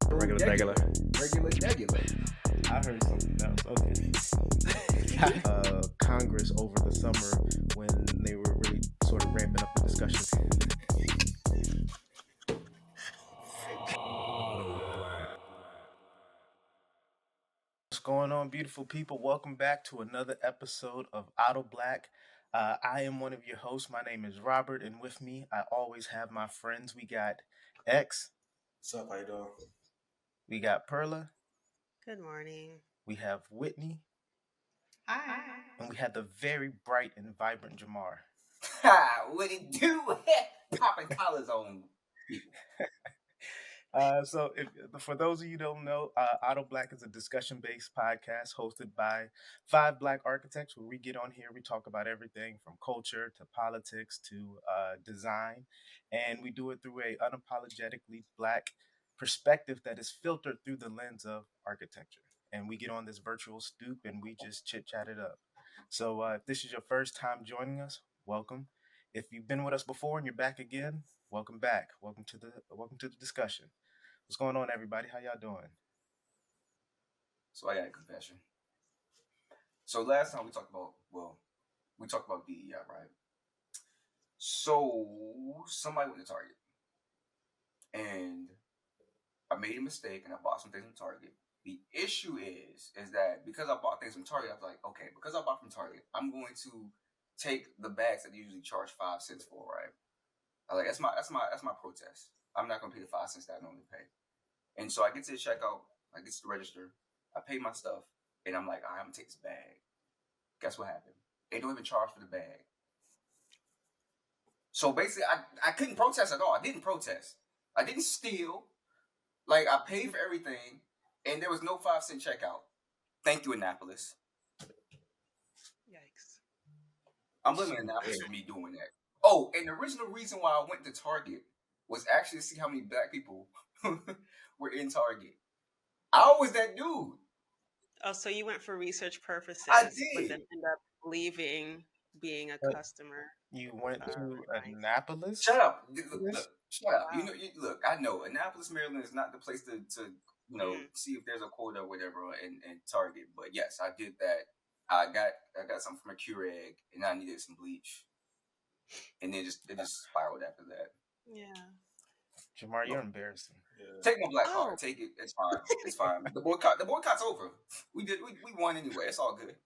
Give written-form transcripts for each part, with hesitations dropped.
Regular. Regular. I heard something else. Okay. Congress over the summer when they were really sort of ramping up the discussion. What's going on, beautiful people? Welcome back to another episode of Autoblack. I am one of your hosts. My name is Robert, and with me, I always have my friends. We got X, What's up? How you doing? we got Perla, Good morning. we have Whitney, Hi. and we have the very bright and vibrant Jamar. What it do? Popping collars on people. For those of you who don't know, Auto Black is a discussion-based podcast hosted by 5 Black architects. Where we get on here, we talk about everything from culture to politics to design, and we do it through a unapologetically Black perspective that is filtered through the lens of architecture. And we get on this virtual stoop and we just chit chat it up. So if this is your first time joining us, welcome. If you've been with us before and you're back again, welcome back. Welcome to the discussion. What's going on, everybody? How y'all doing? So I got a confession. So last time we talked about DEI, right? So somebody went to Target and I made a mistake and I bought some things from Target. The issue is that because I bought things from Target, I was like, okay, because I bought from Target, I'm going to take the bags that they usually charge 5 cents for, right? I was like, that's my protest. I'm not gonna pay the 5 cents that I normally pay. And so I get to the checkout, I get to the register, I pay my stuff, and I'm like, all right, I'm gonna take this bag. Guess what happened? They don't even charge for the bag. So basically, I couldn't protest at all. I didn't protest. I didn't steal. Like, I paid for everything, and there was no 5 cent checkout. Thank you, Annapolis. Yikes. I'm blaming Annapolis for me doing that. Oh, and the original reason why I went to Target was actually to see how many Black people were in Target. I was that dude. Oh, so you went for research purposes, I but did. then end up leaving being a customer. You went to Nice. Annapolis? Shut up. Look, shut up. Wow. Look, I know Annapolis, Maryland is not the place to see if there's a quota or whatever in Target. But yes, I did that. I got something from a Keurig and I needed some bleach. And then it just spiraled after that. Yeah. Jamar, you're embarrassing. Yeah. Take my black card. Take it. It's fine. It's fine. The boycott's over. We won anyway. It's all good.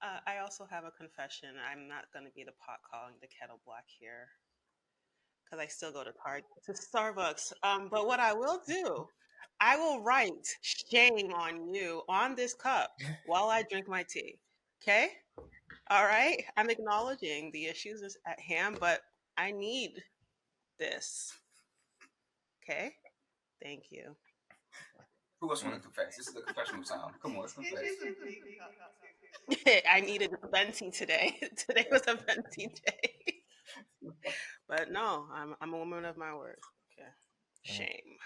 I also have a confession. I'm not going to be the pot calling the kettle black here because I still go to Starbucks. But what I will do, I will write shame on you on this cup while I drink my tea. Okay? All right? I'm acknowledging the issues is at hand, but I need this. Okay? Thank you. Who else want to confess? This is the confessional time. Come on, let's confess. I needed venti today. Today was a venti day. But no, I'm a woman of my word. Okay. Shame.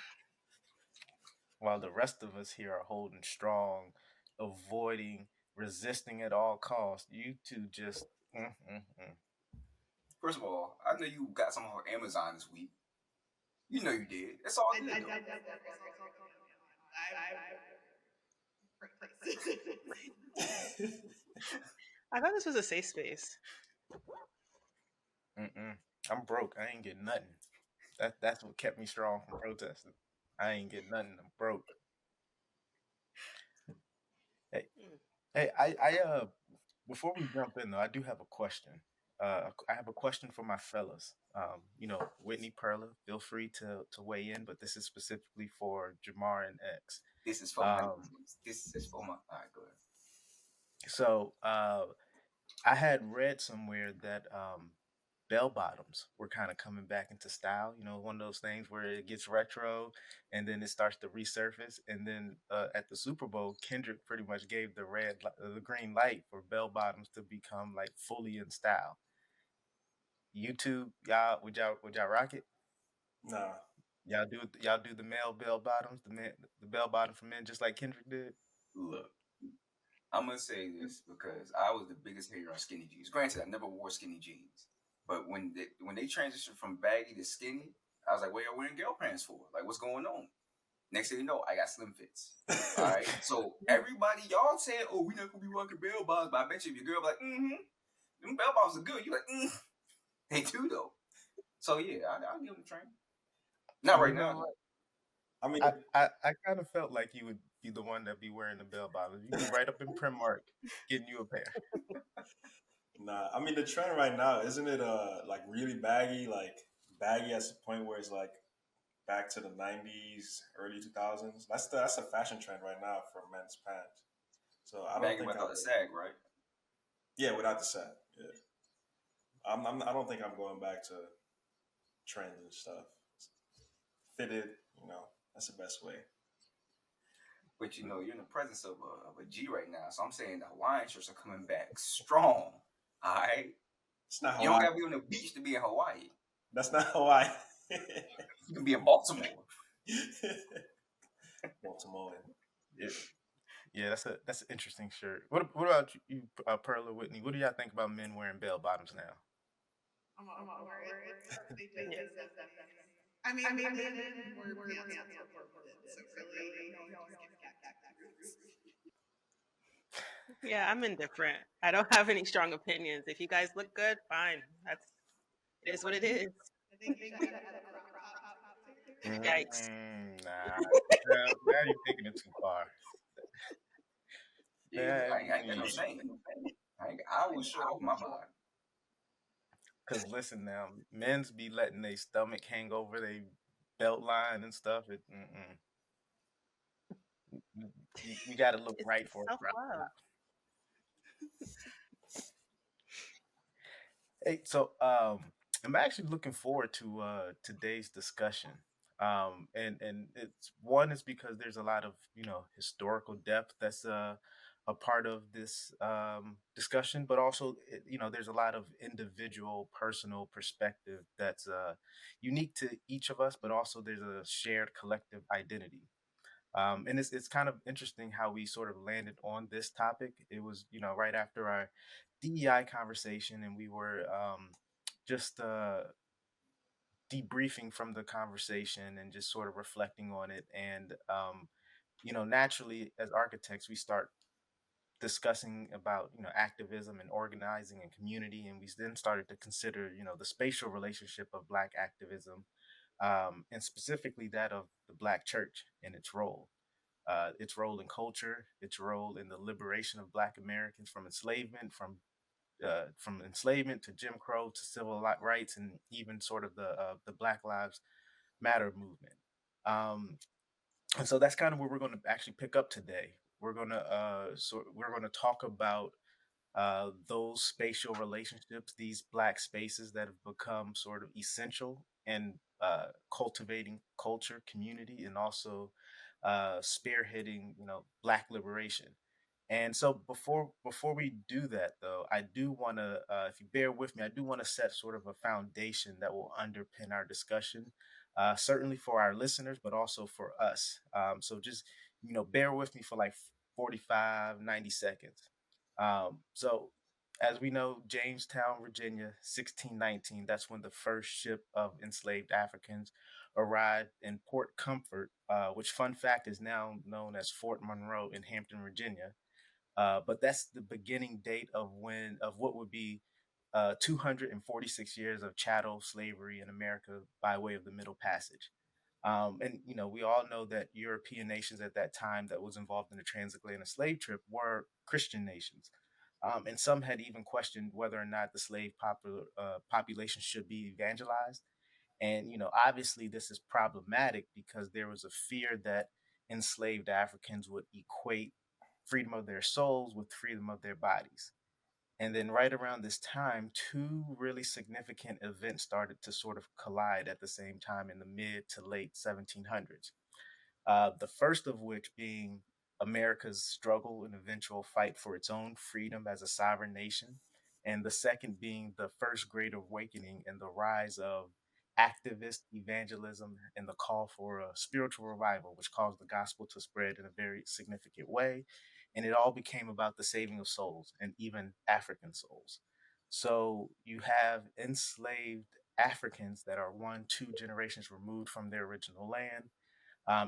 While the rest of us here are holding strong, avoiding, resisting at all costs, you two just. First of all, I know you got something on Amazon this week. You know you did. It's all good. I thought this was a safe space. I'm broke. I ain't getting nothing. That's what kept me strong from protesting. I ain't getting nothing. I'm broke. Hey, I before we jump in though, I do have a question. I have a question for my fellas. Whitney, Perla, feel free to weigh in, but this is specifically for Jamar and X. This is for my. All right, go ahead. So I had read somewhere that bell bottoms were kind of coming back into style. You know, one of those things where it gets retro and then it starts to resurface. And then at the Super Bowl, Kendrick pretty much gave the green light for bell bottoms to become like fully in style. YouTube, y'all would y'all rock it? Nah. Y'all do the male bell bottoms, the bell bottom for men, just like Kendrick did. Look, I'm gonna say this because I was the biggest hater on skinny jeans. Granted, I never wore skinny jeans, but when they transitioned from baggy to skinny, I was like, what y'all wearing girl pants for? Like, what's going on? Next thing you know, I got slim fits. All right. So everybody, y'all said, oh, we not gonna be rocking bell bottoms, but I bet you if your girl be like, them bell bottoms are good. You like, they do though. So yeah, I'll give them a train. Not right You now. know what? I mean, I kind of felt like you would be the one that be wearing the bell bottoms. You'd be right up in Primark getting you a pair. nah. I mean, the trend right now isn't it like really baggy, like baggy at the point where it's like back to the '90s, early 2000s. That's a fashion trend right now for men's pants. So I don't Bagging think I without would. a sag, right? Yeah, without the set. Yeah, I don't think I'm going back to trends and stuff. Fitted, that's the best way. But you're in the presence of a G right now. So I'm saying the Hawaiian shirts are coming back strong. All right. It's not You don't Hawaii. gotta be on the beach to be in Hawaii. That's not Hawaii. You can be in Baltimore. Baltimore. Yeah, yeah, that's an interesting shirt. What about you, Perla Whitney? What do y'all think about men wearing bell bottoms now? I'm all for it. They just, I mean, we're pants on top of it, so really, just get back to roots. Yeah, I'm indifferent. I don't have any strong opinions. If you guys look good, fine. It is what it is. I think we should add a crop top too. Yikes. Nah, now you're taking it too far. Yeah, Yeah, I ain't got no shame. I will show off my body. because listen now, men's be letting their stomach hang over their belt line and stuff. You got to look It's right for a self crop love. top. Hey, so I'm actually looking forward to today's discussion. And it's one is because there's a lot of historical depth that's a part of this discussion, but also there's a lot of individual personal perspective that's unique to each of us, but also there's a shared collective identity. And it's kind of interesting how we sort of landed on this topic. It was right after our DEI conversation, and we were just debriefing from the conversation and just sort of reflecting on it. And naturally, as architects, we start discussing about activism and organizing and community, and we then started to consider the spatial relationship of Black activism, and specifically that of the Black church and its role in culture, its role in the liberation of Black Americans from enslavement to Jim Crow to civil rights, and even sort of the Black Lives Matter movement. Um, and so that's kind of where we're going to actually pick up today. We're going to talk about those spatial relationships, these Black spaces that have become sort of essential in cultivating culture, community, and also spearheading, Black liberation. And so before we do that, though, I do want to, if you bear with me, I do want to set sort of a foundation that will underpin our discussion, certainly for our listeners, but also for us. So just bear with me for like 45, 90 seconds. So as we know, Jamestown, Virginia, 1619, that's when the first ship of enslaved Africans arrived in Port Comfort, which, fun fact, is now known as Fort Monroe in Hampton, Virginia. But that's the beginning date of what would be 246 years of chattel slavery in America by way of the Middle Passage. And we all know that European nations at that time that was involved in the transatlantic slave trip were Christian nations. And some had even questioned whether or not the population should be evangelized. And obviously, this is problematic because there was a fear that enslaved Africans would equate freedom of their souls with freedom of their bodies. And then, right around this time, two really significant events started to sort of collide at the same time in the mid to late 1700s. The first of which being America's struggle and eventual fight for its own freedom as a sovereign nation, and the second being the First Great Awakening and the rise of activist evangelism and the call for a spiritual revival, which caused the gospel to spread in a very significant way. And it all became about the saving of souls and even African souls. So you have enslaved Africans that are one, two generations removed from their original land,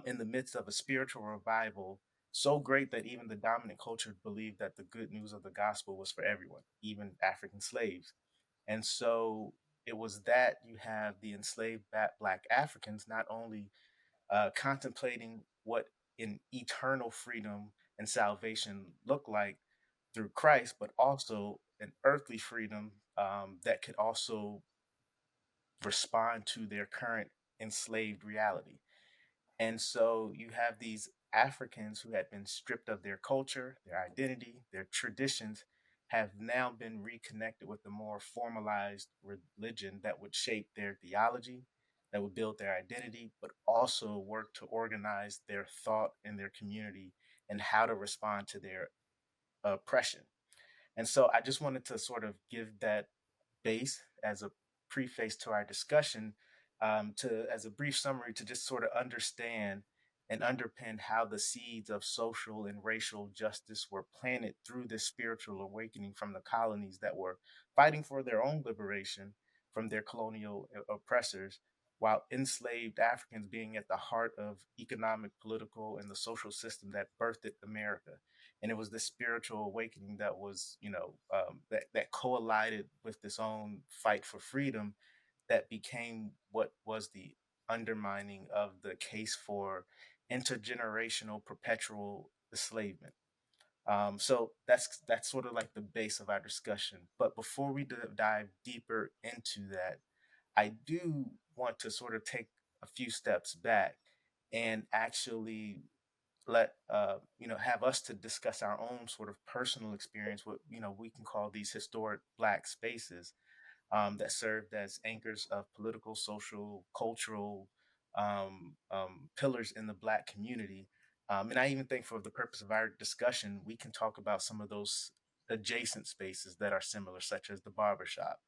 in the midst of a spiritual revival so great that even the dominant culture believed that the good news of the gospel was for everyone, even African slaves. And so it was that you have the enslaved Black Africans not only contemplating what an eternal freedom and salvation look like through Christ, but also an earthly freedom that could also respond to their current enslaved reality. And so you have these Africans who had been stripped of their culture, their identity, their traditions, have now been reconnected with a more formalized religion that would shape their theology, that would build their identity, but also work to organize their thought and their community and how to respond to their oppression. And so I just wanted to sort of give that base as a preface to our discussion, to as a brief summary to just sort of understand and underpin how the seeds of social and racial justice were planted through this spiritual awakening from the colonies that were fighting for their own liberation from their colonial oppressors, while enslaved Africans being at the heart of economic, political, and the social system that birthed America. And it was this spiritual awakening that was, that collided with this own fight for freedom that became what was the undermining of the case for intergenerational perpetual enslavement. So that's sort of like the base of our discussion. But before we dive deeper into that, I do want to sort of take a few steps back and actually let have us to discuss our own sort of personal experience with we can call these historic Black spaces that served as anchors of political, social, cultural pillars in the Black community. And I even think for the purpose of our discussion, we can talk about some of those adjacent spaces that are similar, such as the barbershop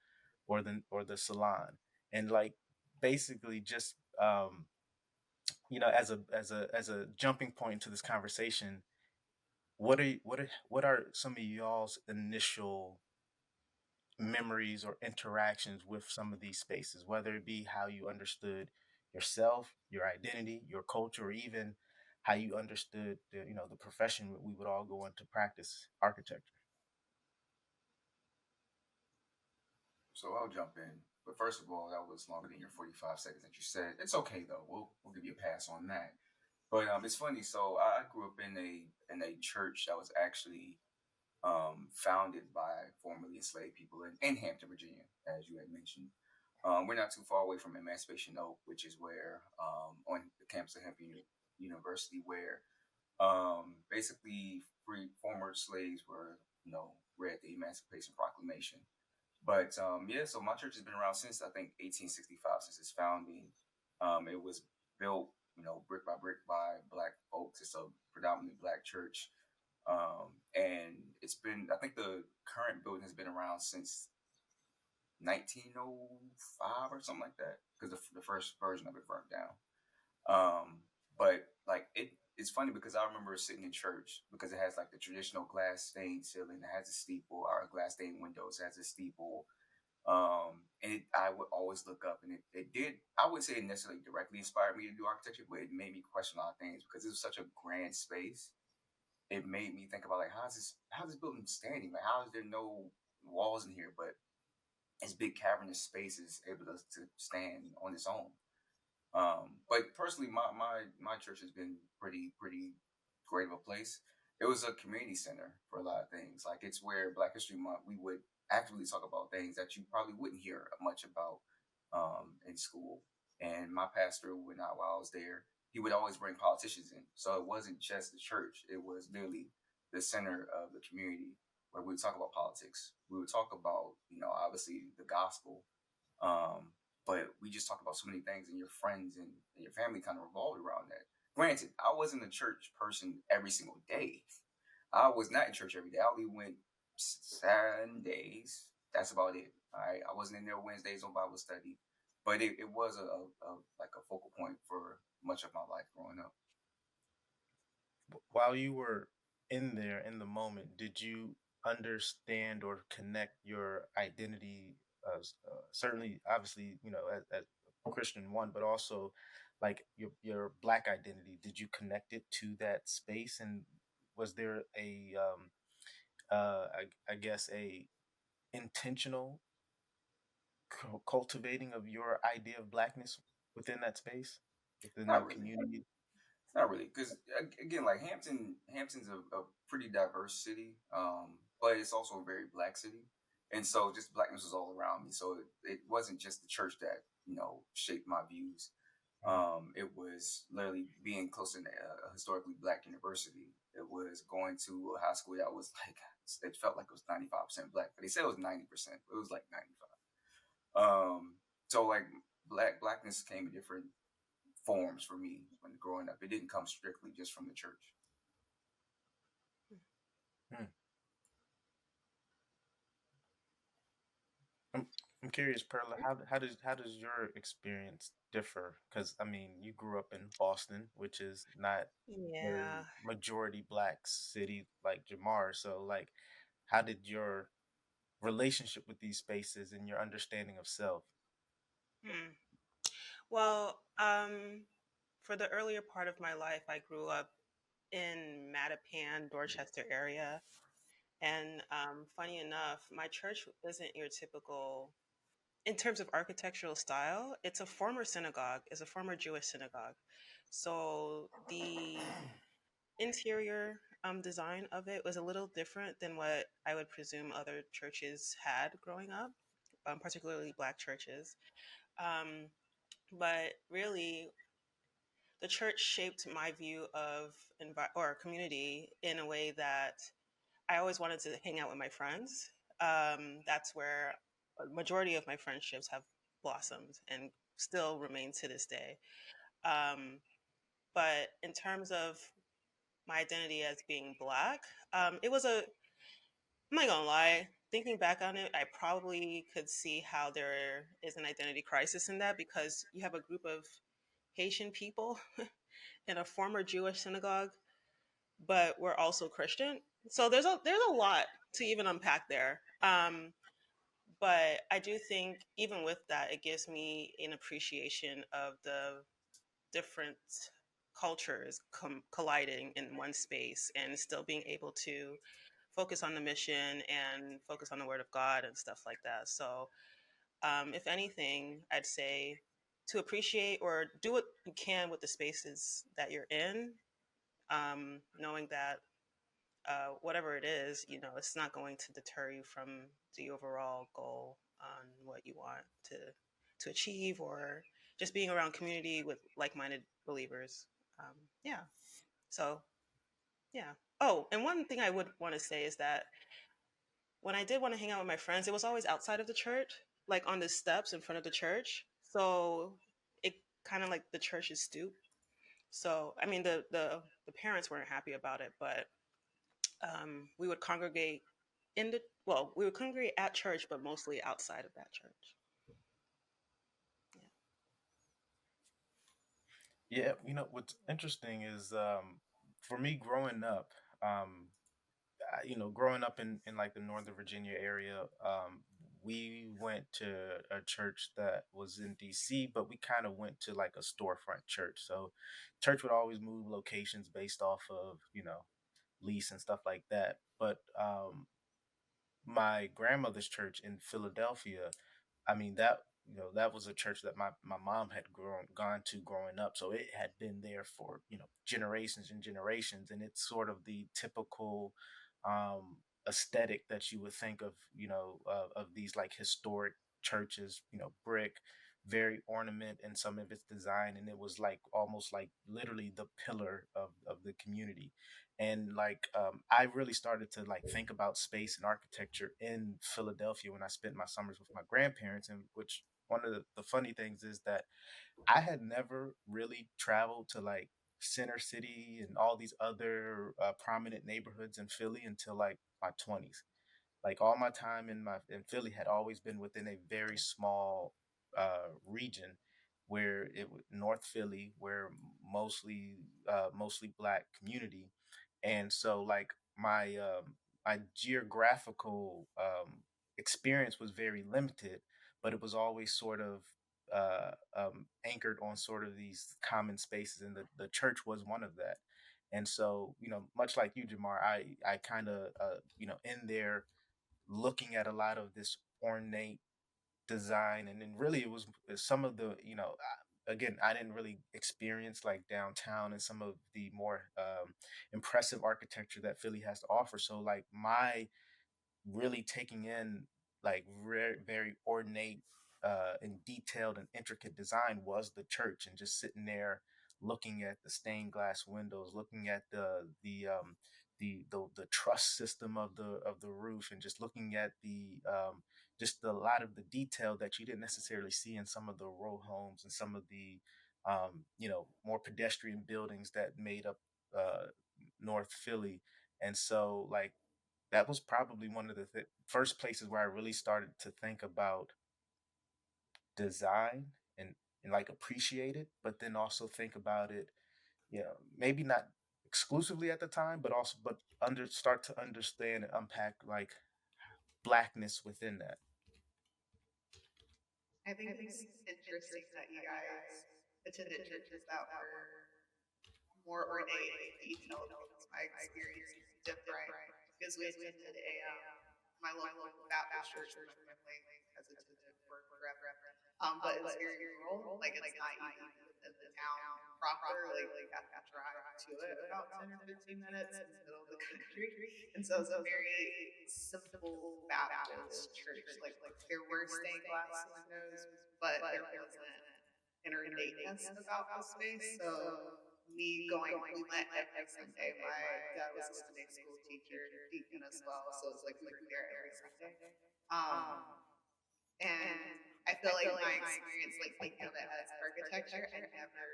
or the salon, and like basically just as a jumping point into this conversation, what are some of y'all's initial memories or interactions with some of these spaces, whether it be how you understood yourself, your identity, your culture, or even how you understood the profession we would all go into practice architecture. So I'll jump in. But first of all, that was longer than your 45 seconds that you said. It's okay though. We'll give you a pass on that. But it's funny. So I grew up in a church that was actually founded by formerly enslaved people in Hampton, Virginia, as you had mentioned. We're not too far away from Emancipation Oak, which is where on the campus of Hampton University, where basically free former slaves were read the Emancipation Proclamation. But yeah, so my church has been around since I think 1865, since its founding. It was built, brick by brick by Black folks. It's a predominantly Black church, and it's been. I think the current building has been around since 1905 or something like that, because the first version of it burned down. But like it's funny because I remember sitting in church because it has like the traditional glass stained ceiling. It has a steeple. Our glass stained windows has a steeple. I would always look up, and it did. I would say it necessarily directly inspired me to do architecture, but it made me question a lot of things because it was such a grand space. It made me think about like how's this building standing? Like how is there no walls in here, but its big cavernous space is able to stand on its own. But personally, my church has been pretty great of a place. It was a community center for a lot of things. Like it's where Black History Month we would actively talk about things that you probably wouldn't hear much about in school. And my pastor, while I was there, he would always bring politicians in. So it wasn't just the church; it was literally the center of the community where we would talk about politics. We would talk about obviously the gospel, um, but we just talk about so many things, and your friends and your family kind of revolved around that. Granted, I wasn't a church person every single day. I was not in church every day. I only went Sundays. That's about it. All right. I wasn't in there Wednesdays on Bible study, but it was a like a focal point for much of my life growing up. While you were in there in the moment, did you understand or connect your identity certainly, obviously, as Christian one, but also like your black identity. Did you connect it to that space, and was there a I guess a intentional cultivating of your idea of blackness within that space, within Not that really. community? Not really, because again, like Hampton's a pretty diverse city, but it's also a very black city, and so just blackness was all around me. So it wasn't just the church that shaped my views. It was literally being close to a historically black university. It was going to a high school that was like it felt like it was 95% black, but they said it was 90%. It was like 95. So like blackness came in different forms for me when growing up. It didn't come strictly just from the church. Hmm. I'm I'm curious, Perla. How does your experience differ? Because I mean, you grew up in Boston, which is not Yeah. very majority black city like Jamar. So, like, how did your relationship with these spaces and your understanding of self? Hmm. Well, for the earlier part of my life, I grew up in Mattapan, Dorchester area. And funny enough, my church isn't your typical, in terms of architectural style, it's a former synagogue, it's a former Jewish synagogue. So the interior design of it was a little different than what I would presume other churches had growing up, particularly black churches. Um, but really, the church shaped my view of or community in a way that I always wanted to hang out with my friends. That's where a majority of my friendships have blossomed and still remain to this day. Um, but in terms of my identity as being black, it was a, I'm not gonna lie, thinking back on it, I probably could see how there is an identity crisis in that because you have a group of Haitian people in a former Jewish synagogue, but we're also Christian. So there's a lot to even unpack there. But I do think even with that, it gives me an appreciation of the different cultures colliding in one space and still being able to focus on the mission and focus on the word of God and stuff like that. So, if anything, I'd say to appreciate or do what you can with the spaces that you're in, knowing that whatever it is, it's not going to deter you from the overall goal on what you want to achieve or just being around community with like-minded believers. Yeah. So yeah. Oh, and one thing I would want to say is that when I did want to hang out with my friends, it was always outside of the church, like on the steps in front of the church. So it kind of like the church's stoop. So I mean, the parents weren't happy about it, but we would congregate we would congregate at church, but mostly outside of that church. Yeah, what's interesting is for me growing up, growing up in like the Northern Virginia area, we went to a church that was in DC, but we kind of went to like a storefront church. So, church would always move locations based off of lease and stuff like that. But my grandmother's church in Philadelphia, I mean that was a church that my mom had gone to growing up, so it had been there for generations and generations, and it's sort of the typical aesthetic that you would think of of these like historic churches, brick, very ornament in some of its design, and it was like almost like literally the pillar of the community. And like I really started to like think about space and architecture in Philadelphia when I spent my summers with my grandparents. And which one of the funny things is that I had never really traveled to like Center City and all these other prominent neighborhoods in Philly until like my 20s. Like all my time in Philly had always been within a very small region where North Philly, where mostly black community. And so like my geographical experience was very limited. but it was always sort of anchored on sort of these common spaces, and the church was one of that. And so, much like you, Jamar, I kind of in there looking at a lot of this ornate design, and then really it was some of the again, I didn't really experience like downtown and some of the more impressive architecture that Philly has to offer. So like my really taking in like very, very ornate and detailed and intricate design was the church, and just sitting there looking at the stained glass windows, looking at the truss system of the roof, and just looking at the just a lot of the detail that you didn't necessarily see in some of the row homes and some of the more pedestrian buildings that made up uh, North Philly. And so like that was probably one of the first places where I really started to think about design, and, and like appreciate it, but then also think about it, maybe not exclusively at the time, but also start to understand and unpack like blackness within that. I think it's interesting that you guys attended churches that were more ornate and detailed, because my experience was different, because we attended my local Baptist church where my family has attended for forever. But it's very rural. Like it's not even within the town proper. Like you have to drive to it about 10 or 15 minutes in the middle of the country. And so it's a very simple Baptist church. Like there were stained glass windows, but there wasn't an ornateness about the space. So we went every Sunday. My dad was a Sunday school teacher, deacon as well. So it's like we were there every Sunday. Um, and I feel like my experience, like thinking of it as architecture, I never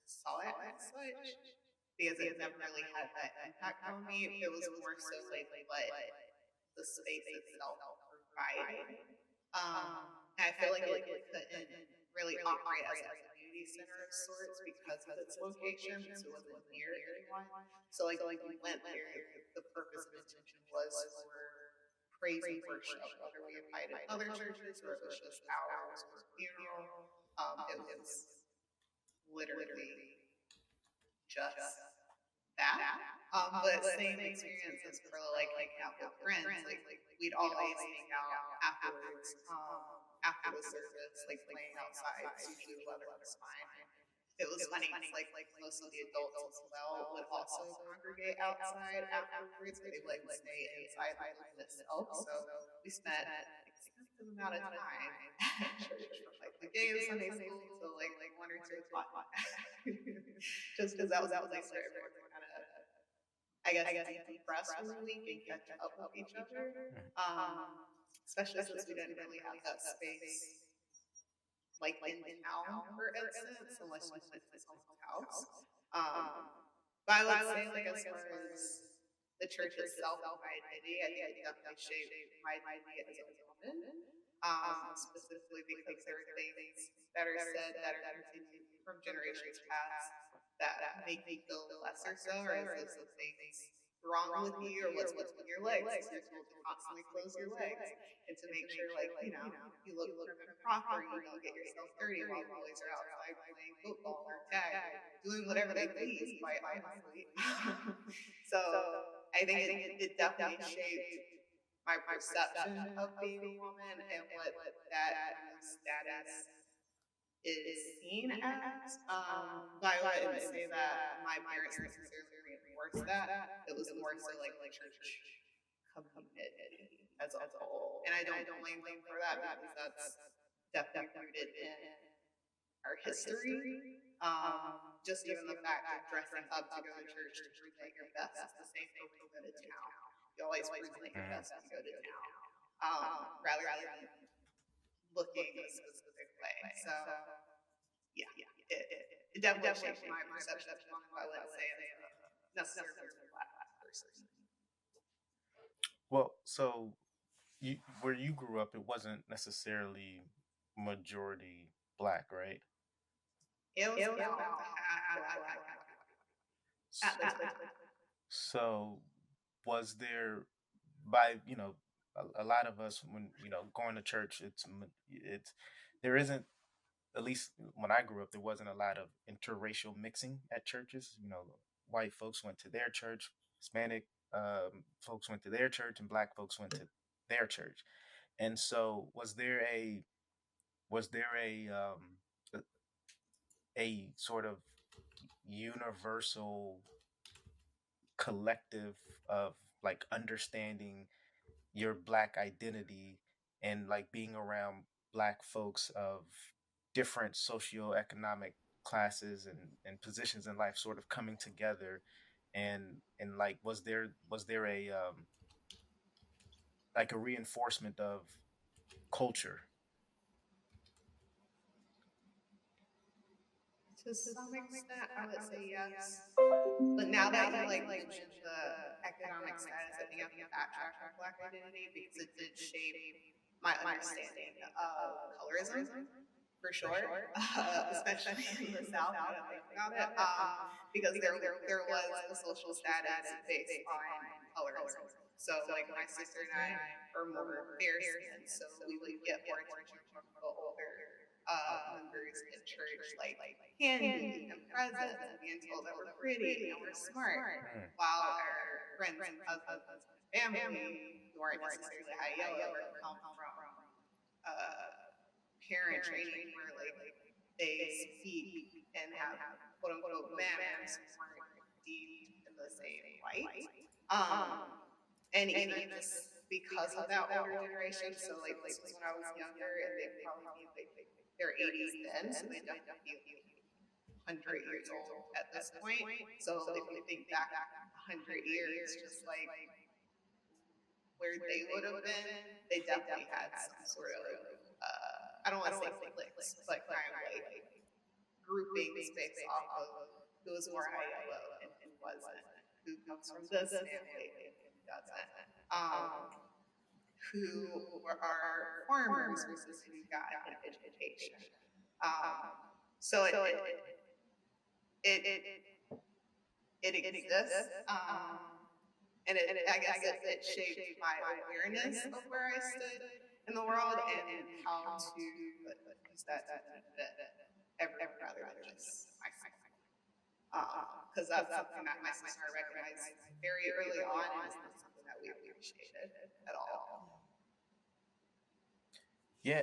saw it as such, because it never really had that impact on me. It was more so like what the space itself provided. And I feel like it couldn't really operate as a community center of sorts because of its location, because it wasn't near anyone. So like when we went there, the purpose and intention was for praise and worship, whether we invited other churches or it was just ours or a funeral. It was literally just that. But same experience as for like hanging out with friends. Like we'd always hang out afterwards, after the service, like playing outside. Usually the weather was fine. It was funny. It's like most of the adults as well would also congregate outside afterwards, where they wouldn't stay inside the building itself. So we spent an extensive amount of time at church, from like the beginning of Sunday school till like 1 or 2 o'clock, just because that was a place where everyone kind of, I guess, decompress for the week and catch up with each other. Especially since we didn't really have that space like in town, for instance, unless you went to someone's house. But I would say, like, as far as the church itself and my identity, I think it definitely shaped my identity as a woman, specifically because there are things that are said that are continued from generations past that make me feel lesser so, or as if something's wrong with you, or what's between your legs, because you're told to constantly close your legs and to make sure, like, you look prim and proper, you don't get yourself dirty while the boys are outside playing football or tag or doing whatever they please, quite honestly. So I think it definitely shaped my perception of being a woman and what that kind of status is seen as. But I wouldn't say that my parents necessarily reinforced that. It was more so like the church community as a whole. And I don't blame them for that, because that's definitely rooted in our history. Just even the fact of dressing up to go to church to present your best is the same for when you go to town. You always present your best when you go to town, rather than looking a specific way. So yeah, it definitely shaped my perception of woman, but I wouldn't say it's necessarily as a black person. Well, so where you grew up, it wasn't necessarily majority black, right? It was about half black, half white at the time. So was there, by a lot of us, when going to church, it's there isn't, at least when I grew up, there wasn't a lot of interracial mixing at churches. White folks went to their church, Hispanic folks went to their church, and black folks went to their church. And so, was there a sort of universal collective of like understanding your black identity and like being around black folks of different socioeconomic classes and positions in life sort of coming together, and like was there a like a reinforcement of culture? To some extent, I would say yes. But now that you like mentioned the economic status, I think I have to backtrack on Black identity because it did shape my understanding of colorism for sure, especially in the South. Now that I think about it, because there was a social status based on colorism. So like my sister and I are more fair skinned, so we would get more attention from the older members in church, like candy and presents and being told that we're pretty and we're smart, Mm. while our friends and cousins and family who aren't necessarily high yellow or come from uh, parent training where like they speak and have quote unquote manners weren't deemed in the same light. And even just because of that older generation. So like this was when I was younger, and they probably be like their 80s then, so they definitely be like 100 years old at this point. So if you think back 100 years, just like where they would have been, they definitely had some sort of I don't want to say clicks, but kind of like groupings based off of who was more high yellow and who wasn't, who comes from this family and who doesn't, who are farmers versus who got an education. So it it exists. And I guess it shaped my awareness of where I stood in the world and how to use that to benefit everyone rather than just myself. Because that's something that my sister and I recognized very early on, and it's not something that we appreciated at all. Yeah,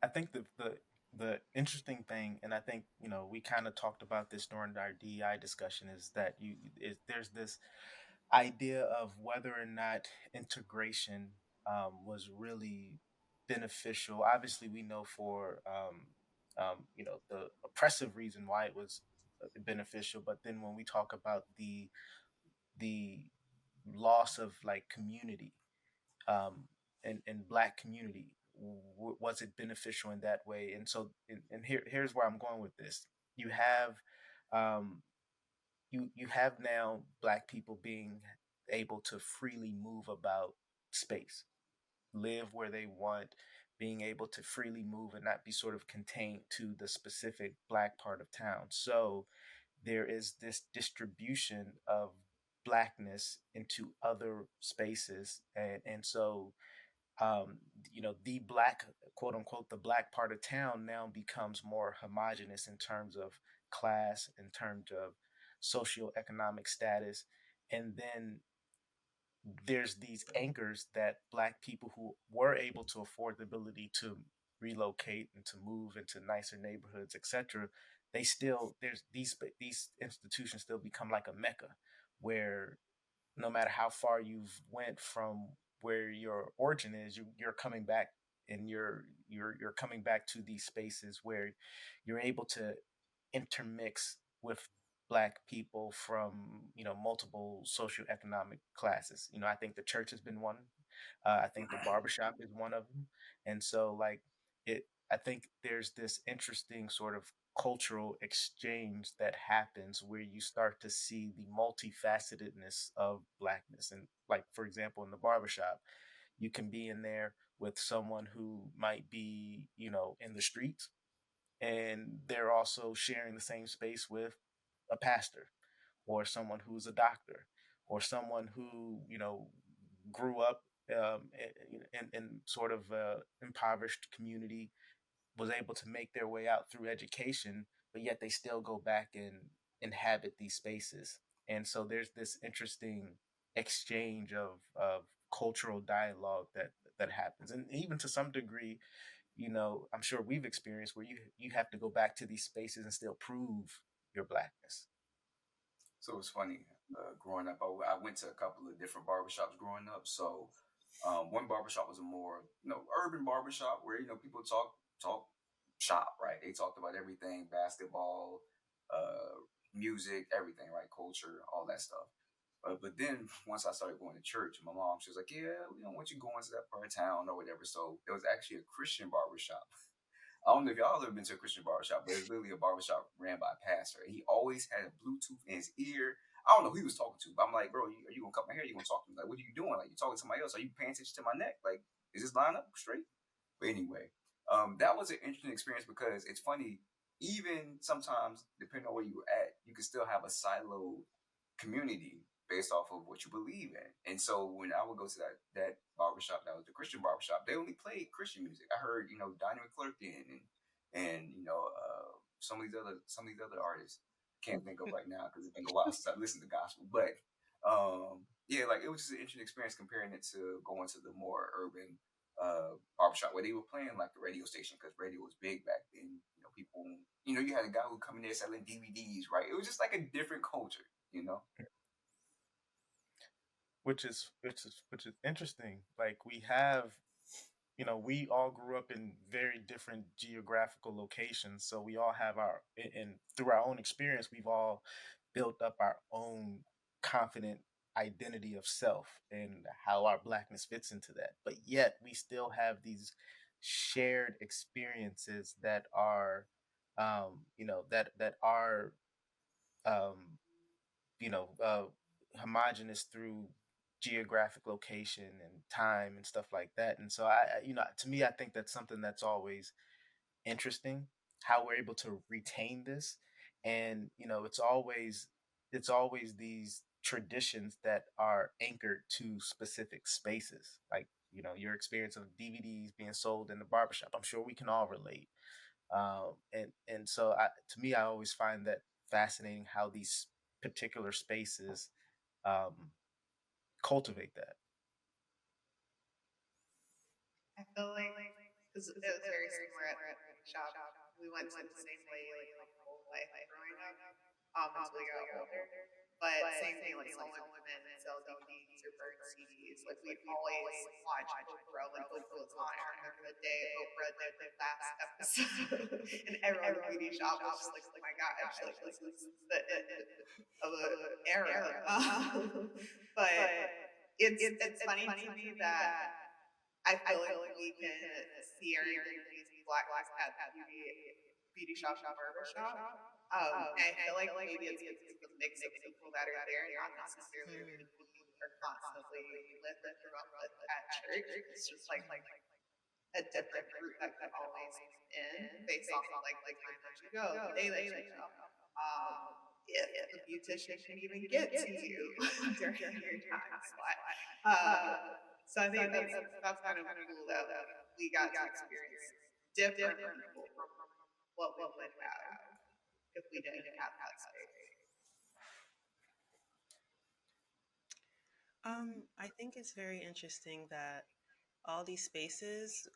I think the interesting thing, and I think we kind of talked about this during our DEI discussion, is that there's this idea of whether or not integration was really beneficial. Obviously, we know for the oppressive reason why it was beneficial, but then when we talk about the loss of like community, um, and black community, was it beneficial in that way? And so, and here's where I'm going with this. You have um, you have now black people being able to freely move about space, live where they want, being able to freely move and not be sort of contained to the specific black part of town. So there is this distribution of blackness into other spaces, and so um, the black, quote unquote, the black part of town now becomes more homogenous in terms of class, in terms of socioeconomic status. And then there's these anchors that black people who were able to afford the ability to relocate and to move into nicer neighborhoods, etc. They still, there's these institutions still become like a mecca where no matter how far you've went from where your origin is, you're coming back, and you're coming back to these spaces where you're able to intermix with black people from multiple socioeconomic classes. I think the church has been one. I think the barbershop is one of them. And so like it I think there's this interesting sort of cultural exchange that happens where you start to see the multifacetedness of blackness. And like, for example, in the barbershop, you can be in there with someone who might be, in the streets, and they're also sharing the same space with a pastor or someone who's a doctor or someone who grew up in sort of impoverished community was able to make their way out through education, but yet they still go back and inhabit these spaces. And so there's this interesting exchange of cultural dialogue that happens, and even to some degree, I'm sure we've experienced where you have to go back to these spaces and still prove your blackness. So it's funny. Growing up, I went to a couple of different barbershops growing up. So one barbershop was a more urban barbershop where people talk shop, right? They talked about everything: basketball, music, everything, right? Culture, all that stuff. But then once I started going to church, my mom, she was like, "Yeah, we don't want you going to that part of town or whatever." So it was actually a Christian barbershop. I don't know if y'all ever been to a Christian barbershop, but it's literally a barbershop ran by a pastor. He always had a Bluetooth in his ear. I don't know who he was talking to, but I'm like, bro, are you gonna cut my hair? You gonna talk to me? Like, what are you doing? Like, you talking to somebody else? Are you paying attention to my neck? Like, is this line up straight? But anyway, that was an interesting experience because it's funny. Even sometimes, depending on where you were at, you can still have a siloed community based off of what you believe in. And so when I would go to that barbershop, that was the Christian barbershop, they only played Christian music. I heard, Donnie McClurkin and some of these other artists. Can't think of right now because it's been a while since I listened to gospel. But yeah, like it was just an interesting experience comparing it to going to the more urban barbershop where they were playing like the radio station because radio was big back then. People, you had a guy who come in there selling DVDs, right? It was just like a different culture. Which is interesting. Like we all grew up in very different geographical locations, so we all have and through our own experience, we've all built up our own confident identity of self and how our blackness fits into that. But yet we still have these shared experiences that are that are um, homogenous through geographic location and time and stuff like that. And so to me, I think that's something that's always interesting, how we're able to retain this. And it's always these traditions that are anchored to specific spaces, like your experience of DVDs being sold in the barbershop. I'm sure we can all relate. And so to me, I always find that fascinating how these particular spaces um, cultivate that. I feel like because it was very similar at the shop. We went to the same way like my whole life growing up until we got older. But same thing, like someone would come in and sell DVDs or burn CDs. Like we'd always watch Oprah. Like Oprah was on. I remember the day Oprah did the last episode, and everyone in the beauty shop was just like, "Oh my gosh, like this is the end of an era." But it's funny to me that I feel like we can see our identities as blackness at the beauty shop and barber shop. And I feel like maybe it's because of the mix of people that are there, not necessarily the people you are constantly with and grew up with at church. It's just like a different group that can always come in based off of like the time that you go, the day that you go. If the beautician can even get to you during your time slot. So I think that's kind of cool that we got to experience different people from what we would have if we didn't have that space. I think it's very interesting that all these spaces,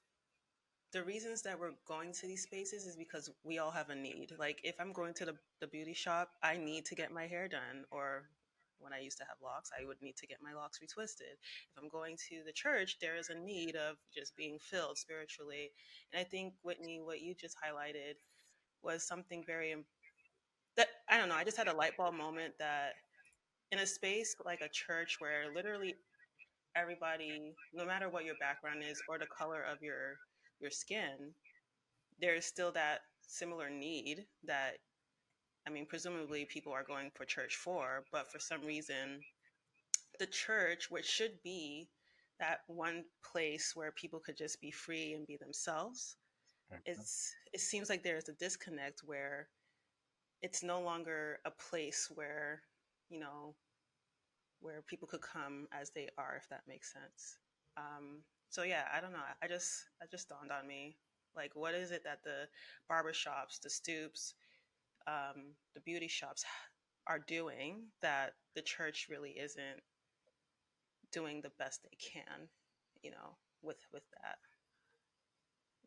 the reasons that we're going to these spaces is because we all have a need. Like if I'm going to the beauty shop, I need to get my hair done, or when I used to have locks, I would need to get my locks retwisted. If I'm going to the church, there is a need of just being filled spiritually. And I think, Whitney, what you just highlighted was something that I don't know, I just had a light bulb moment that in a space like a church where literally everybody, no matter what your background is or the color of your skin, there is still that similar need that, I mean, presumably people are going for church for, but for some reason, the church, which should be that one place where people could just be free and be themselves, it seems like there's a disconnect where it's no longer a place where, you know, where people could come as they are, if that makes sense. So yeah, I don't know. I just dawned on me, like, what is it that the barbershops, the stoops, the beauty shops are doing that the church really isn't doing the best they can, you know, with that,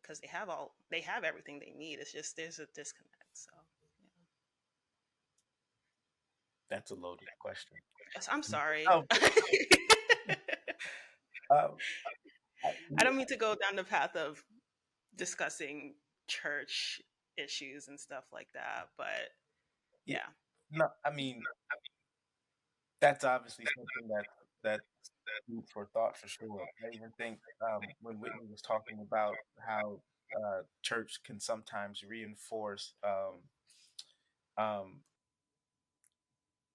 because they have everything they need. It's just there's a disconnect. So That's a loaded question. yeah. I'm sorry. Oh, um, I don't mean to go down the path of discussing church issues and stuff like that, but yeah, yeah. no, I mean that's obviously something that's food for thought for sure. I even think when Whitney was talking about how church can sometimes reinforce um,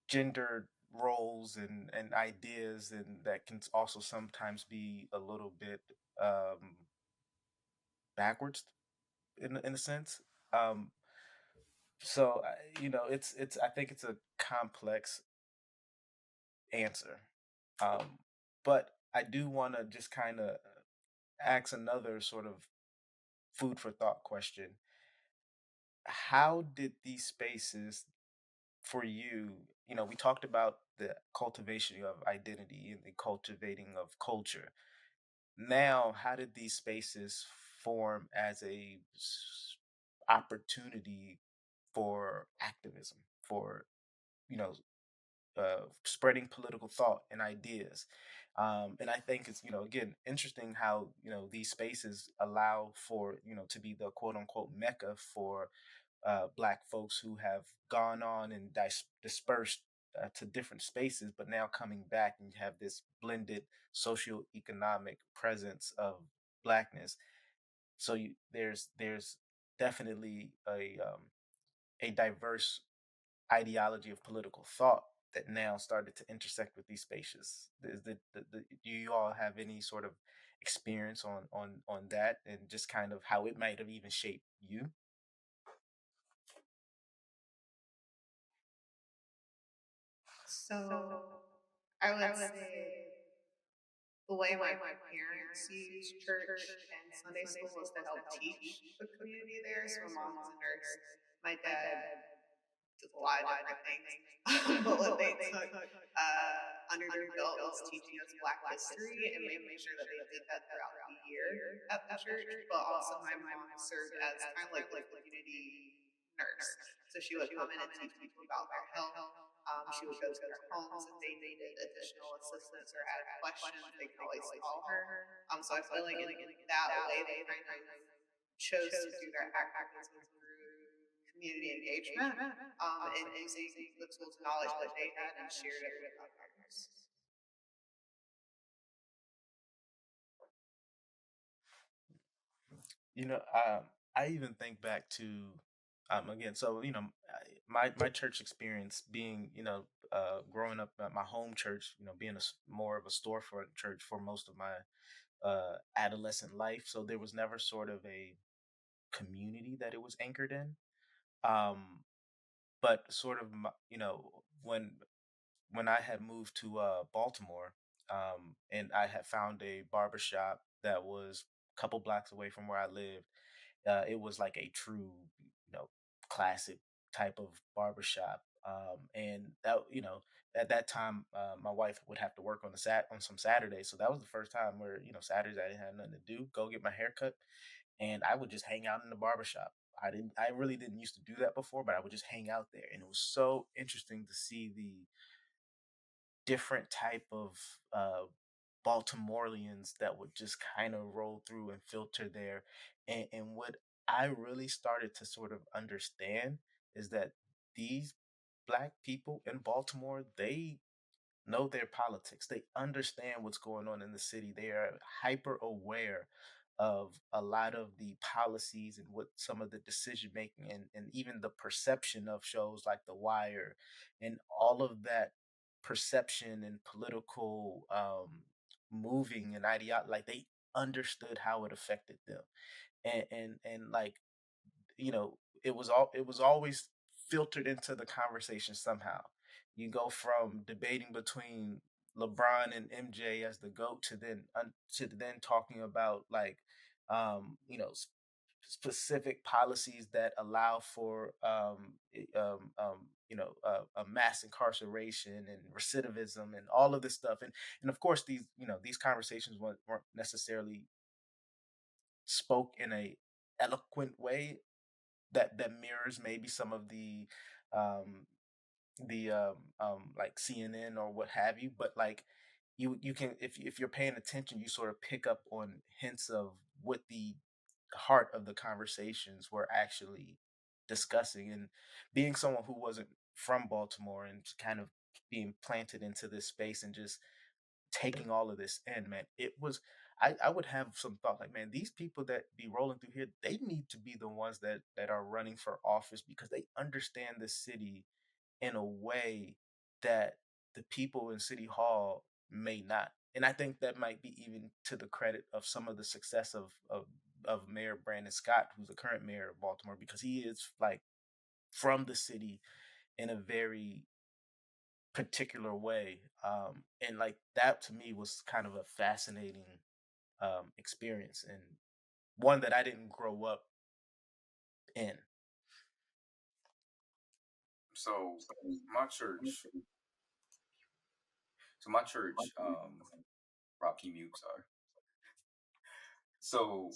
gender roles and ideas, and that can also sometimes be a little bit um, backwards in a sense. Um, so it's I think it's a complex answer, um, but I do want to just kind of ask another sort of food for thought question. How did these spaces for you, we talked about the cultivation of identity and the cultivating of culture. Now, how did these spaces form as opportunity for activism, for, you know, spreading political thought and ideas? And I think it's, again, interesting how, these spaces allow for, to be the quote unquote mecca for Black folks who have gone on and dispersed to different spaces, but now coming back and you have this blended socioeconomic presence of Blackness. So there's definitely a diverse ideology of political thought that now started to intersect with these spaces. Do you all have any sort of experience on that, and just kind of how it might have even shaped you? So I would say the way my parents used church and Sunday school was to help teach the community there. So my mom was a nurse. My dad did a lot of different things. But what they took under their belt was teaching us Black history and making sure that they did that throughout the year at the church. But also, my mom served as kind of like the community nurse. So she would come in and teach people about their health. She would go to their homes if they needed additional assistance or had questions. They could always call her. So I feel like in that way, they kind of chose to do their activism through community engagement and using the tools and knowledge that they had and shared it with others. I even think back to again. So my church experience being growing up at my home church. Being more of a storefront church for most of my adolescent life. So there was never sort of a community that it was anchored in. Um, but sort of when I had moved to Baltimore, and I had found a barbershop that was a couple blocks away from where I lived. It was like a true, classic type of barbershop. And that, at that time, my wife would have to work on some Saturdays. So that was the first time where, Saturdays I didn't have nothing to do, go get my hair cut. And I would just hang out in the barbershop. I really didn't used to do that before, but I would just hang out there. And it was so interesting to see the different type of Baltimoreans that would just kind of roll through and filter there. And what I really started to sort of understand is that these Black people in Baltimore, they know their politics. They understand what's going on in the city. They are hyper aware of a lot of the policies and what some of the decision making and even the perception of shows like The Wire and all of that perception and political moving and ideology. Like they understood how it affected them, and like it was always filtered into the conversation somehow. You go from debating between LeBron and MJ as the goat to then talking about like you know specific policies that allow for mass incarceration and recidivism and all of this stuff, and of course these conversations weren't necessarily spoke in a eloquent way that mirrors maybe some of um like CNN or what have you, but like you can, if you're paying attention, you sort of pick up on hints of what the heart of the conversations were actually discussing. And being someone who wasn't from Baltimore and kind of being planted into this space and just taking all of this in, man, it was, I would have some thought like, man, these people that be rolling through here, they need to be the ones that are running for office because they understand the city in a way that the people in City Hall may not. And I think that might be even to the credit of some of the success of Mayor Brandon Scott, who's the current mayor of Baltimore, because he is like from the city in a very particular way. And like that to me was kind of a fascinating experience, and one that I didn't grow up in. So my church, so my church, Rocky Mute, sorry. So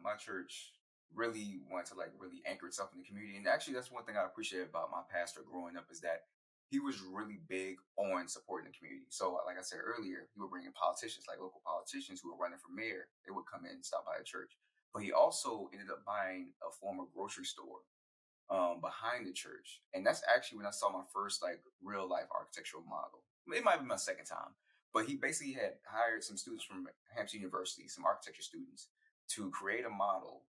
my church really wanted to like really anchor itself in the community, and actually that's one thing I appreciate about my pastor growing up is that he was really big on supporting the community. So like I said earlier, he would bring in politicians, like local politicians who were running for mayor. They would come in and stop by the church, but he also ended up buying a former grocery store behind the church. And that's actually when I saw my first like real life architectural model. It might be my second time, but he basically had hired some students from Hampton University, some architecture students, to create a model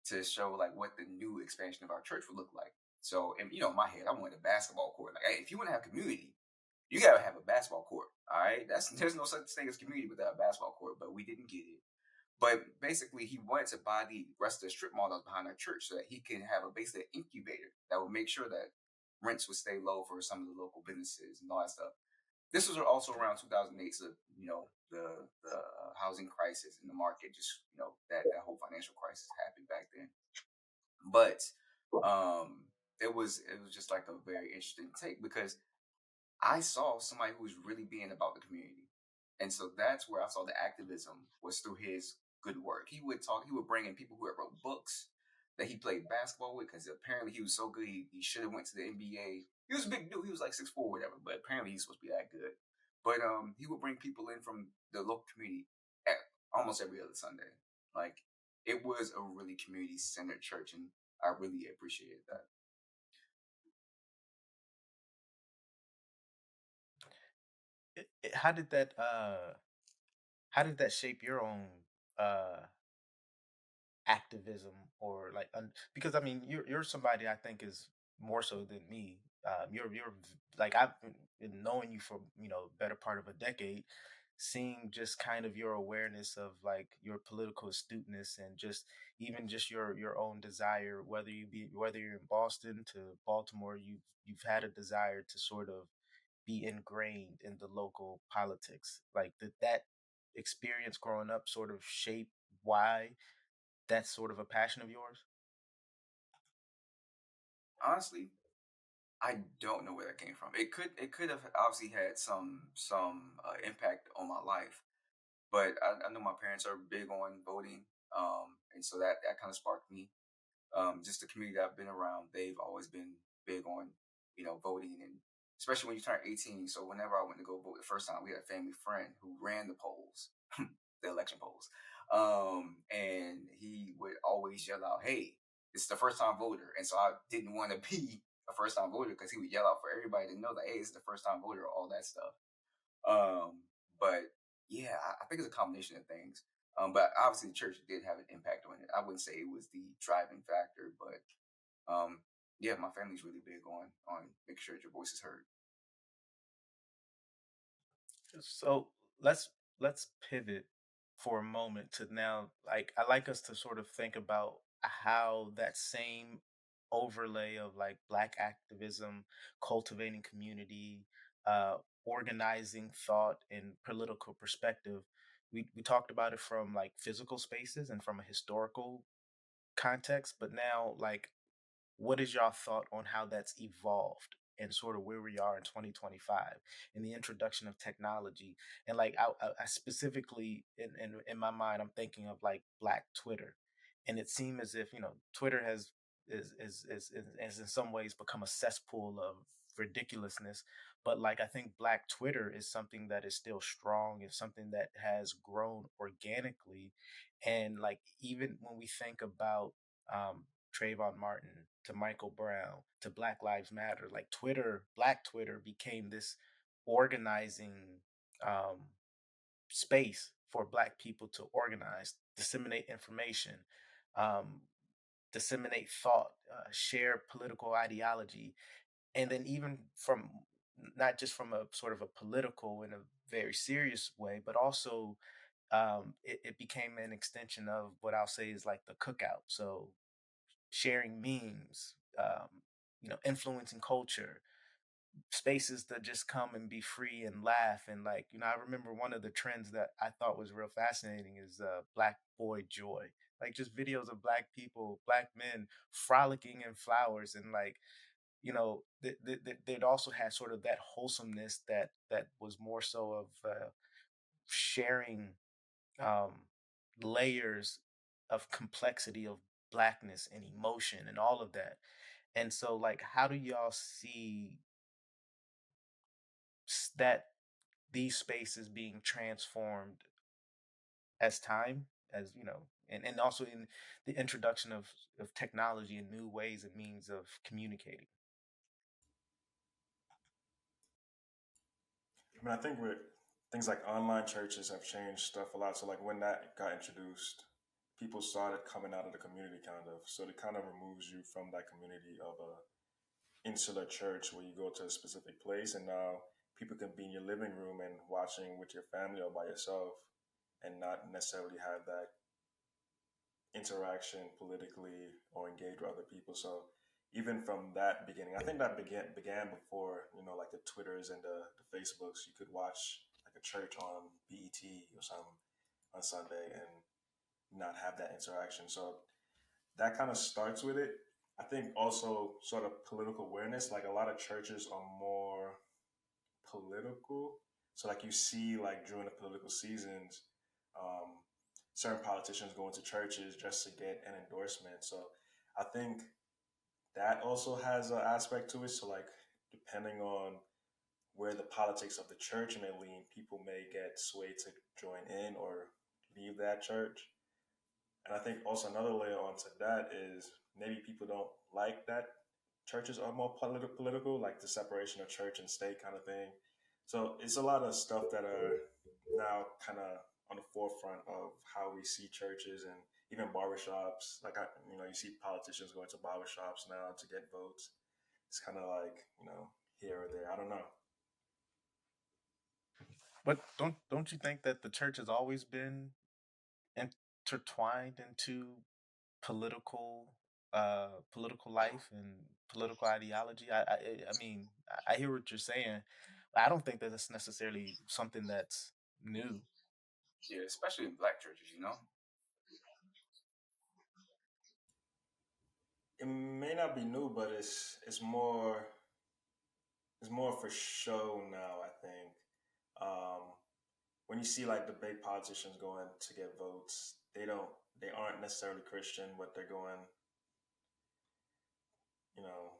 to show like what the new expansion of our church would look like. So, and in my head, I wanted a basketball court. Like, hey, if you want to have community, you gotta have a basketball court. All right, there's no such thing as community without a basketball court, but we didn't get it. But basically, he wanted to buy the rest of the strip mall that was behind our church so that he can have a basically an incubator that would make sure that rents would stay low for some of the local businesses and all that stuff. This was also around 2008, so the housing crisis in the market, just that whole financial crisis happened back then. But it was just like a very interesting take because I saw somebody who was really being about the community. And so that's where I saw the activism was through his good work. He would bring in people who had wrote books that he played basketball with because apparently he was so good he should have went to the NBA. He was a big dude. He was like 6'4", whatever, but apparently he's supposed to be that good. But he would bring people in from the local community at almost every other Sunday. Like it was a really community centered church, and I really appreciated that. How did that shape your own uh activism, or like because I mean you're somebody I think is more so than me. You're like I've been knowing you for better part of a decade, seeing just kind of your awareness of like your political astuteness and just even just your own desire, whether you're in Boston to Baltimore, you've had a desire to sort of be ingrained in the local politics. Like that experience growing up sort of shape why that's sort of a passion of yours? Honestly, I don't know where that came from. It could have obviously had some impact on my life, but I know my parents are big on voting, and so that kind of sparked me. Just the community that I've been around, they've always been big on voting, and especially when you turn 18. So whenever I went to go vote the first time, we had a family friend who ran the polls, the election polls, and he would always yell out, "Hey, it's the first time voter," and so I didn't want to be a first time voter because he would yell out for everybody to know that, hey, it's the first time voter, all that stuff. But yeah, I think it's a combination of things. But obviously, the church did have an impact on it. I wouldn't say it was the driving factor, but yeah, my family's really big on making sure that your voice is heard. So let's pivot for a moment to now, like I like us to sort of think about how that same overlay of like black activism, cultivating community, organizing thought and political perspective, we talked about it from like physical spaces and from a historical context, but now like what is y'all thought on how that's evolved and sort of where we are in 2025 and the introduction of technology? And like I specifically in my mind I'm thinking of like Black Twitter, and it seemed as if Twitter has is in some ways become a cesspool of ridiculousness, but like I think Black Twitter is something that is still strong, is something that has grown organically. And like even when we think about um Trayvon Martin to Michael Brown to Black Lives Matter, like Twitter, Black Twitter became this organizing um, space for Black people to organize, disseminate information, um, disseminate thought, share political ideology, and then even from not just from a sort of a political in a very serious way, but also it became an extension of what I'll say is like the cookout. So sharing memes, influencing culture, spaces that just come and be free and laugh. And like, I remember one of the trends that I thought was real fascinating is Black Boy Joy. Like just videos of Black people, Black men frolicking in flowers, and like, they'd also had sort of that wholesomeness that was more so of sharing um, layers of complexity of blackness and emotion and all of that. And so, like, how do y'all see that these spaces being transformed as time, as and also in the introduction of technology and new ways and means of communicating? I mean, I think with things like online churches have changed stuff a lot. So like when that got introduced, people started coming out of the community kind of. So it kind of removes you from that community of a insular church where you go to a specific place and now people can be in your living room and watching with your family or by yourself and not necessarily have that interaction politically or engage with other people. So even from that beginning, I think that began before like the Twitters and the Facebooks. You could watch like a church on BET or something on Sunday and not have that interaction. So that kind of starts with it. I think also sort of political awareness. Like a lot of churches are more political. So like you see like during the political seasons, um, certain politicians go into churches just to get an endorsement. So I think that also has an aspect to it. So like depending on where the politics of the church may lean, people may get swayed to join in or leave that church. And I think also another layer onto that is maybe people don't like that churches are more political, like the separation of church and state kind of thing. So it's a lot of stuff that are now kind of on the forefront of how we see churches and even barbershops. Like you see politicians going to barbershops now to get votes. It's kind of like here or there. I don't know. But don't you think that the church has always been intertwined into political political life and political ideology? I mean, I hear what you're saying. I don't think that it's necessarily something that's new. Yeah, especially in black churches, It may not be new, but it's more for show now. I think when you see like the big politicians going to get votes, they aren't necessarily Christian, but they're going, you know,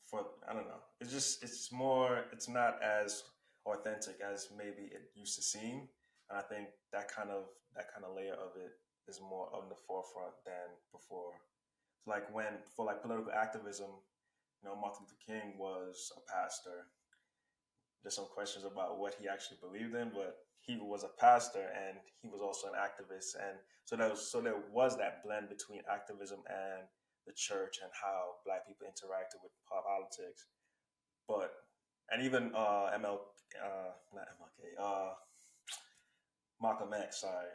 for I don't know. It's not as authentic as maybe it used to seem, and I think that kind of layer of it is more on the forefront than before. So like when for like political activism, Martin Luther King was a pastor. There's some questions about what he actually believed in, but he was a pastor and he was also an activist, and so there was that blend between activism and the church and how Black people interacted with politics. But and even not MLK, Malcolm X, sorry,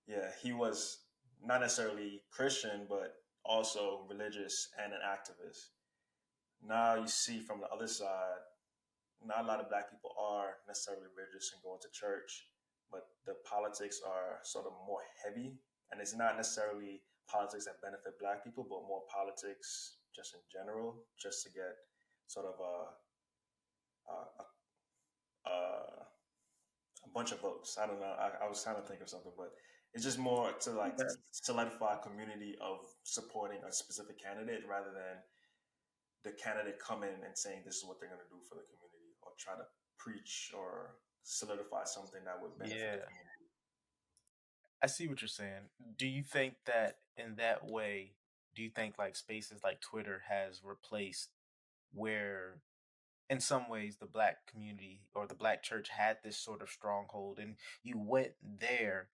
yeah, he was not necessarily Christian, but also religious and an activist. Now you see from the other side not a lot of black people are necessarily religious and going to church, but the politics are sort of more heavy, and it's not necessarily politics that benefit black people, but more politics just in general, just to get sort of a bunch of votes. I don't know. I was trying to think of something, but it's just more to like Okay. solidify a community of supporting a specific candidate rather than the candidate come in and saying this is what they're going to do for the community or try to preach or solidify something that would benefit the Yeah, community. I see what you're saying. Do you think that in that way, do you think like spaces like Twitter has replaced where in some ways the black community or the black church had this sort of stronghold and you went there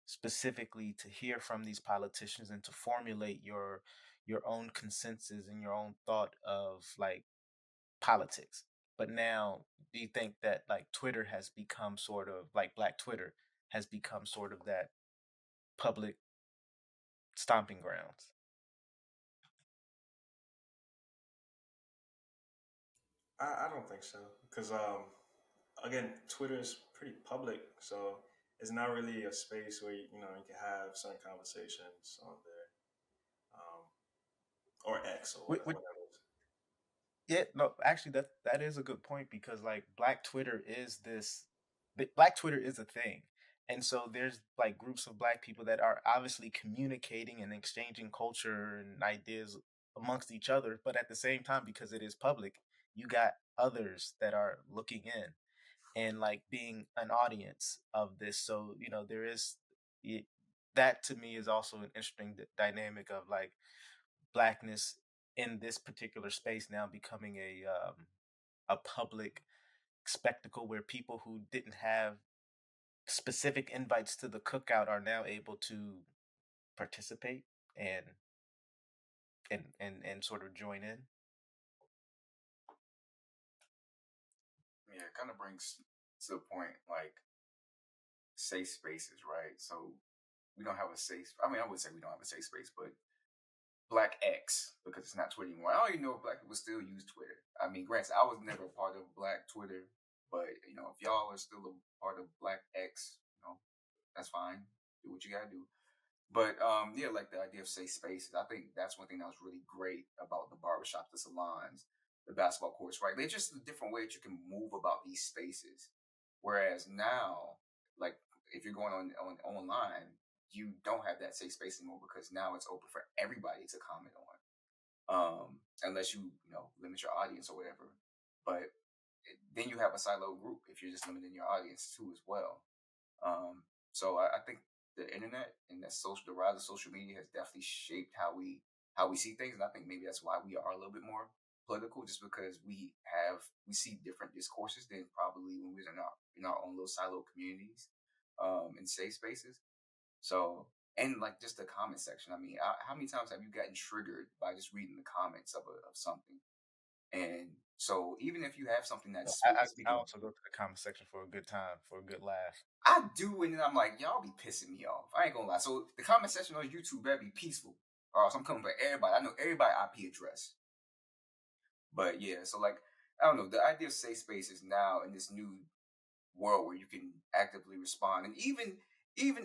specifically to hear from these politicians and to formulate your own consensus and your own thought of like politics. But now, do you think that like Twitter has become sort of like Black Twitter has become sort of that public stomping grounds? I don't think so because again, Twitter is pretty public, so it's not really a space where you can have certain conversations on there, or X or Which, whatever it is. yeah, no, actually, that is a good point because like Black Twitter is Black Twitter is a thing, and so there's like groups of Black people that are obviously communicating and exchanging culture and ideas amongst each other, but at the same time, because it is public, you got others that are looking in and like being an audience of this. So there is it, that to me is also an interesting dynamic of like blackness in this particular space now becoming a public spectacle where people who didn't have specific invites to the cookout are now able to participate and and sort of join in. Yeah, it kind of brings to the point like safe spaces, right? So we don't have a safe. I mean, I would say we don't have a safe space, but Black X because it's not Twitter anymore. I don't even know if black people still use Twitter. I mean, granted, I was never a part of Black Twitter, but if y'all are still a part of Black X, that's fine. Do what you gotta do. But yeah, like the idea of safe spaces, I think that's one thing that was really great about the barbershop, the salons, the basketball courts, right? They're just a different way that you can move about these spaces. Whereas now, like if you're going on online, you don't have that safe space anymore because now it's open for everybody to comment on. Unless you limit your audience or whatever. But then you have a silo group if you're just limiting your audience too as well. Um, so I think the internet and the rise of social media has definitely shaped how we see things, and I think maybe that's why we are a little bit more political, just because we see different discourses than probably when we were in our own little silo communities, in safe spaces. So and like just the comment section. I mean, how many times have you gotten triggered by just reading the comments of something? And so even if you have something So that's I speaking, also go to the comment section for a good time, for a good laugh. I do, and then I'm like, y'all be pissing me off. I ain't gonna lie. So the comment section on YouTube better be peaceful, or else I'm coming for everybody. I know everybody IP address, but yeah. So like, I don't know. The idea of safe spaces now in this new world where you can actively respond, and even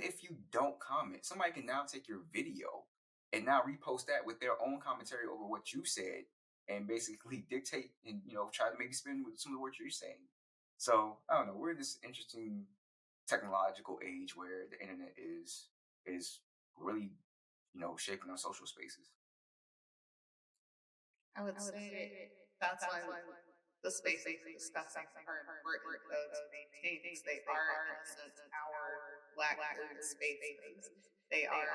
if you don't comment, somebody can now take your video and now repost that with their own commentary over what you said, and basically dictate and try to maybe spin with some of the words you're saying. So I don't know. We're in this interesting technological age where the internet is really shaping our social spaces. I would say that's why the spaces we're discussing are important though to maintain because they are in a sense our black spaces. They are,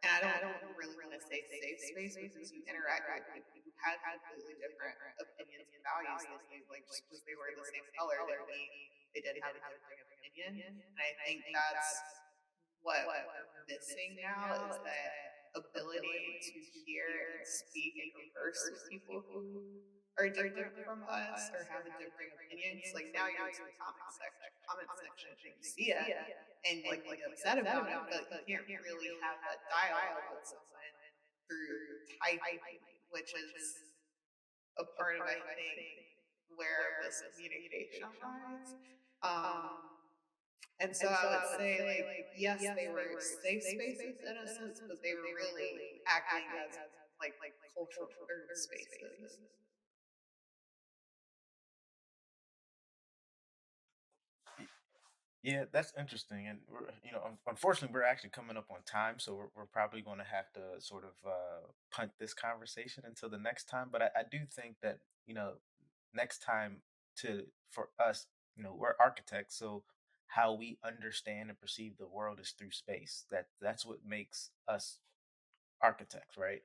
and I don't really want to say safe space because you interacted with people who had completely different opinions and values than you, like just because they were the same color than me, they didn't have a differing opinion. And I think that's what we're missing now is that ability to hear and speak and converse with people who are different from us or have a differing opinion. Because like now you're to the comment section and you see it and like you get upset about it, but you can't really have that dialogue with someone through typing, which is a part of I think where miscommunication lies. And so I would say, like, yes, they were safe spaces in a sense, but they were really acting as like cultural third spaces. Yeah, that's interesting, and unfortunately, we're actually coming up on time, so we're probably going to have to sort of punt this conversation until the next time. But I do think that next time to for us, we're architects, so how we understand and perceive the world is through space. That's what makes us architects, right?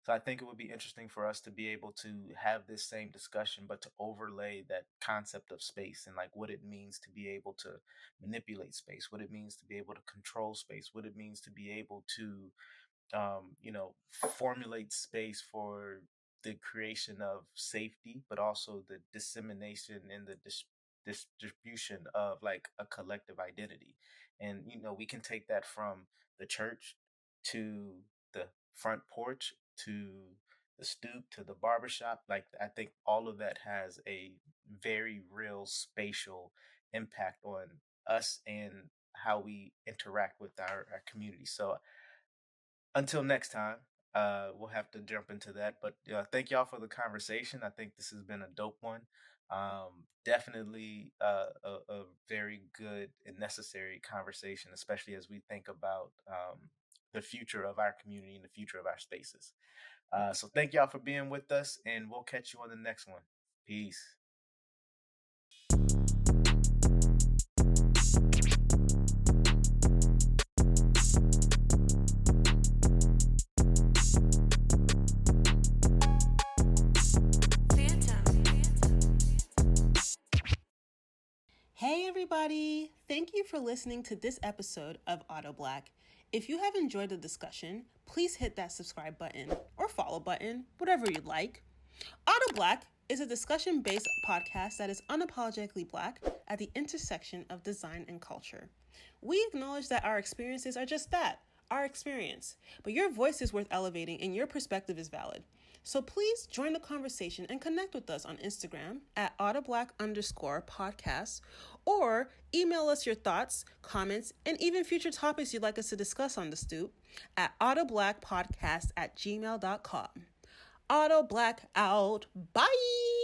So I think it would be interesting for us to be able to have this same discussion, but to overlay that concept of space and like what it means to be able to manipulate space, what it means to be able to control space, what it means to be able to formulate space for the creation of safety, but also the dissemination and the distribution of like a collective identity. And, we can take that from the church to the front porch to the stoop to the barbershop. Like, I think all of that has a very real spatial impact on us and how we interact with our community. So until next time, we'll have to jump into that. But thank y'all for the conversation. I think this has been a dope one. Definitely a very good and necessary conversation, especially as we think about the future of our community and the future of our spaces. So thank y'all for being with us, and we'll catch you on the next one. Peace. Hey everybody! Thank you for listening to this episode of Autoblack. If you have enjoyed the discussion, please hit that subscribe button or follow button, whatever you'd like. Autoblack is a discussion-based podcast that is unapologetically Black at the intersection of design and culture. We acknowledge that our experiences are just that, our experience, but your voice is worth elevating and your perspective is valid. So please join the conversation and connect with us on Instagram at autoblack_podcast or email us your thoughts, comments, and even future topics you'd like us to discuss on the stoop at autoblackpodcast@gmail.com. Autoblack out. Bye!